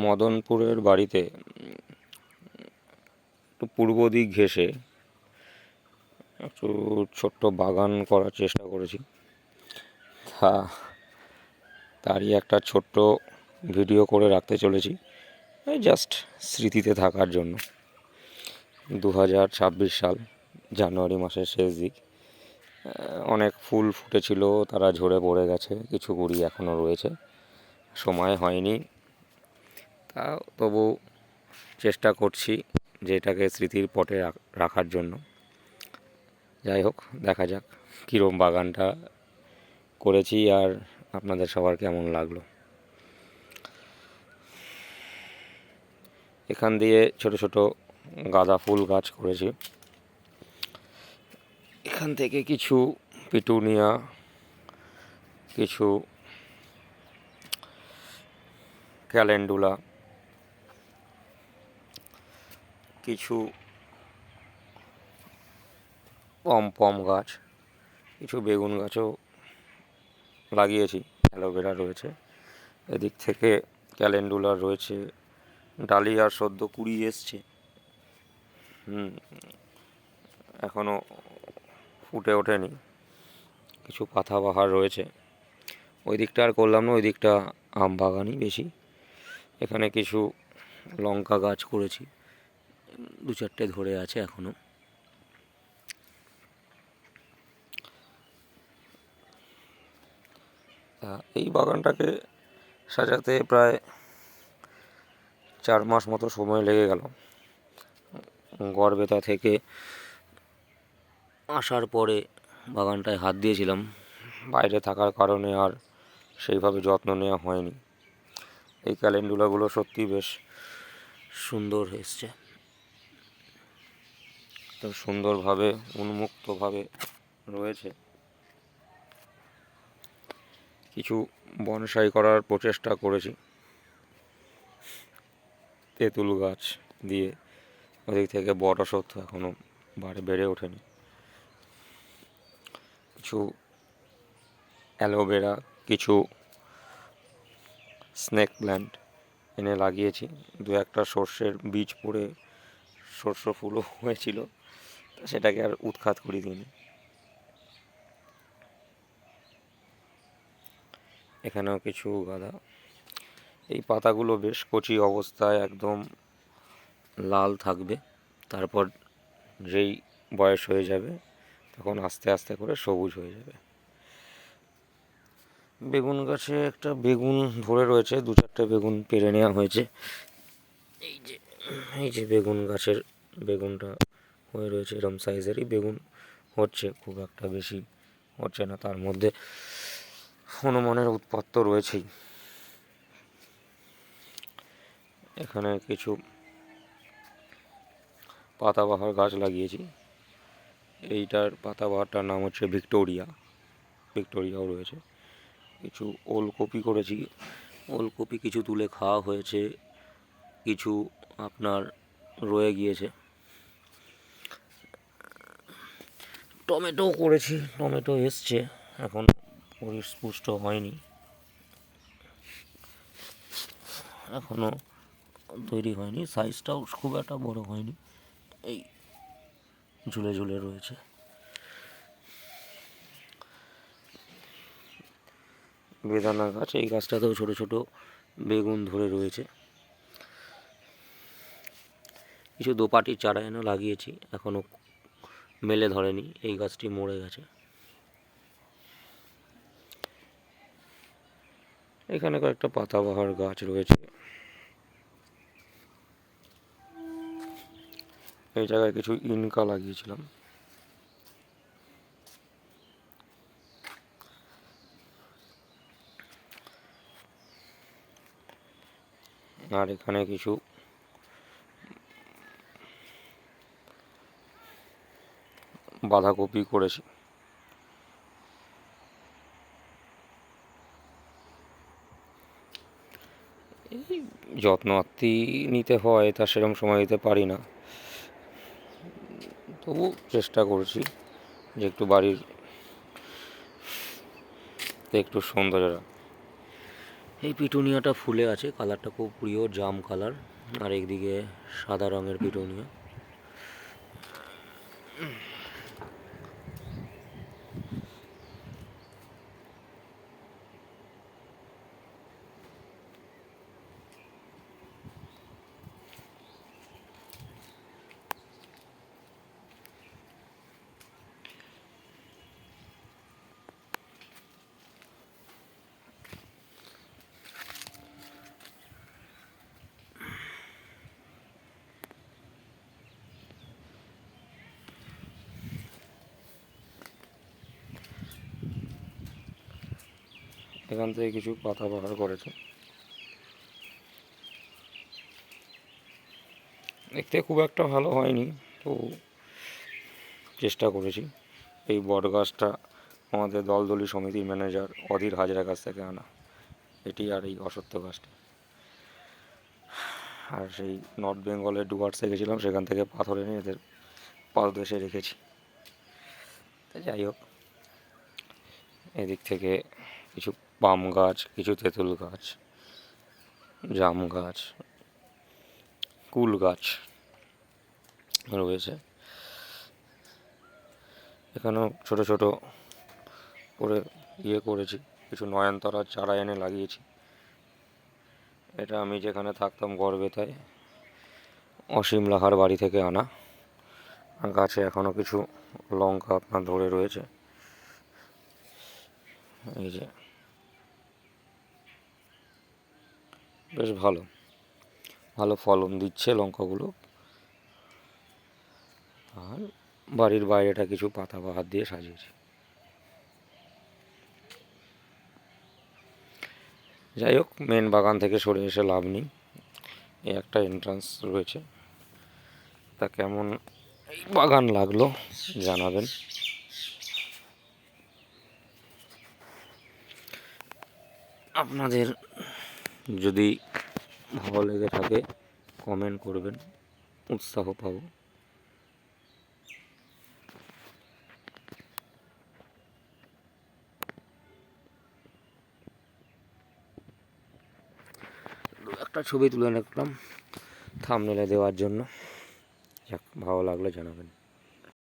মদনপুরের বাড়িতে একটু পূর্ব দিক ঘেঁষে একটু ছোট্ট বাগান করার চেষ্টা করেছি। তারই একটা ছোট্ট ভিডিও করে রাখতে চলেছি, জাস্ট স্মৃতিতে থাকার জন্য। 2026 সাল, জানুয়ারি মাসের শেষ দিক। অনেক ফুল ফুটেছিল, তারা ঝরে পড়ে গেছে, কিছু কুড়ি এখনও রয়েছে। সময় হয়নি, তা তবু চেষ্টা করছি যে এটাকে স্মৃতির পটে রাখার জন্য। যাই হোক, দেখা যাক কীরকম বাগানটা করেছি আর আপনাদের সবার কেমন লাগলো। এখান দিয়ে ছোট ছোট গাঁদা ফুল গাছ করেছি। এখান থেকে কিছু পিটুনিয়া, কিছু ক্যালেন্ডুলা, কিছু পম গাছ, কিছু বেগুন গাছও লাগিয়েছি। অ্যালোভেরা রয়েছে, এদিক থেকে ক্যালেন্ডুলা রয়েছে, ডালিয়ার সদ্য কুড়ি এসছে, এখনও ফুটে ওঠেনি। কিছু পাতাবাহার রয়েছে। ওই দিকটা আর করলাম না, ওই দিকটা আম বাগানই বেশি। এখানে কিছু লঙ্কা গাছ করেছি, 2-4টে ধরে আছে এখনও। এই বাগানটাকে সাজাতে প্রায় 4 মাস মতো সময় লেগে গেল। গড়বেতা থেকে আসার পরে বাগানটায় হাত দিয়েছিলাম, বাইরে থাকার কারণে আর সেইভাবে যত্ন নেওয়া হয়নি। এই ক্যালেন্ডুলাগুলো সত্যি বেশ সুন্দর এসছে, তো সুন্দরভাবে উন্মুক্তভাবে রয়েছে। কিছু বনসাই করার প্রচেষ্টা করেছি তেঁতুল গাছ দিয়ে, ওদিক থেকে বট অশ্বত্থ এখনও বেড়ে ওঠেনি। কিছু অ্যালোভেরা, কিছু স্নেক প্ল্যান্ট এনে লাগিয়েছি। 2-1টা সর্ষের বীজ পড়ে সর্ষ ফুলও হয়েছিল, সেটাকে আর উৎখাত করে দিইনি। এখানেও কিছু গাঁদা। এই পাতাগুলো বেশ কচি অবস্থায় একদম লাল থাকবে, তারপর যেই বয়স হয়ে যাবে তখন আস্তে আস্তে করে সবুজ হয়ে যাবে। বেগুন গাছে একটা বেগুন ধরে রয়েছে, 2-4টে বেগুন পেরে নেওয়া হয়েছে। এই যে বেগুন গাছের বেগুনটা হয়ে রয়েছে, এরম সাইজেরই বেগুন হচ্ছে, খুব একটা বেশি হচ্ছে না, তার মধ্যে হনুমানের উৎপাত তো রয়েছেই। এখানে কিছু পাতাবাহার গাছ লাগিয়েছি। এইটার পাতাবাহারটার নাম হচ্ছে ভিক্টোরিয়াও রয়েছে। কিছু ওলকপি করেছি, ওলকপি কিছু তুলে খাওয়া হয়েছে, কিছু আপনার রয়ে গিয়েছে। টমেটো করেছি, টমেটো এসছে, এখন পরিপুষ্ট হয়নি, এখনও তৈরি হয়নি, সাইজটাও খুব একটা বড় হয়নি, এই ঝুলে ঝুলে রয়েছে। বেদানা গাছ, এই গাছটাতেও ছোটো ছোটো বেগুন ধরে রয়েছে। কিছু দোপাটির চারা এনে লাগিয়েছি, এখনও মেলে ধরেনি, এই গাছটি মরে গেছে। এখানে কয়েকটা পাতাবাহার গাছ রয়েছে। এই জায়গায় কিছু ইনকা লাগিয়েছিলাম। আর এখানে কিছু বাঁধাকপি করেছি। এই যত্ন আত্তি নিতে হয়, তা সেরকম সময় দিতে পারি না, তবু চেষ্টা করছি যে একটু বাড়ির একটু সৌন্দর্য। এই পিটুনিয়াটা ফুলে আছে, কালারটা খুব প্রিয় জাম কালার। আর একদিকে সাদা রঙের পিটুনিয়া। এখান থেকে কিছু পাতা বাহার করেছে, দেখতে খুব একটা ভালো হয়নি, তো চেষ্টা করেছি। এই বট গাছটা আমাদের দলদলি সমিতির ম্যানেজার অধীর হাজরার কাছ থেকে আনা, এটি আর এই অশ্বত্থ গাছটি। আর সেই নর্থ বেঙ্গলের ডুয়ার্সে গেছিলাম, সেখান থেকে পাথর এনে এদের পাদদেশে রেখেছি। যাই হোক, এদিক থেকে কিছু পাম গাছ, কিছু তেঁতুল গাছ, জাম গাছ, কুল গাছ রয়েছে। এখানেও ছোট ছোট করে করেছি, কিছু নয়নতারার চারা এনে লাগিয়েছি। এটা আমি যেখানে থাকতাম গড়বেতায় অসীম লাহার বাড়ি থেকে আনা। গাছে এখনও কিছু লঙ্কা আপনার ধরে রয়েছে, এই যে বেশ ভালো ভালো ফলন দিচ্ছে লঙ্কাগুলো। আর বাড়ির বাইরেটা কিছু পাতা বাহার দিয়ে সাজিয়েছি। যাই হোক, মেন বাগান থেকে সরে এসে লাভ নেই, এই একটা এন্ট্রান্স রয়েছে। তা কেমন এই বাগান লাগলো জানাবেন। আপনাদের যদি ভালো লেগে থাকে কমেন্ট করবেন, উৎসাহ পাবো। একটা ছবি তুলে রাখলাম থাম্বনেলে দেওয়ার জন্য। যাক, ভালো লাগলে জানাবেন।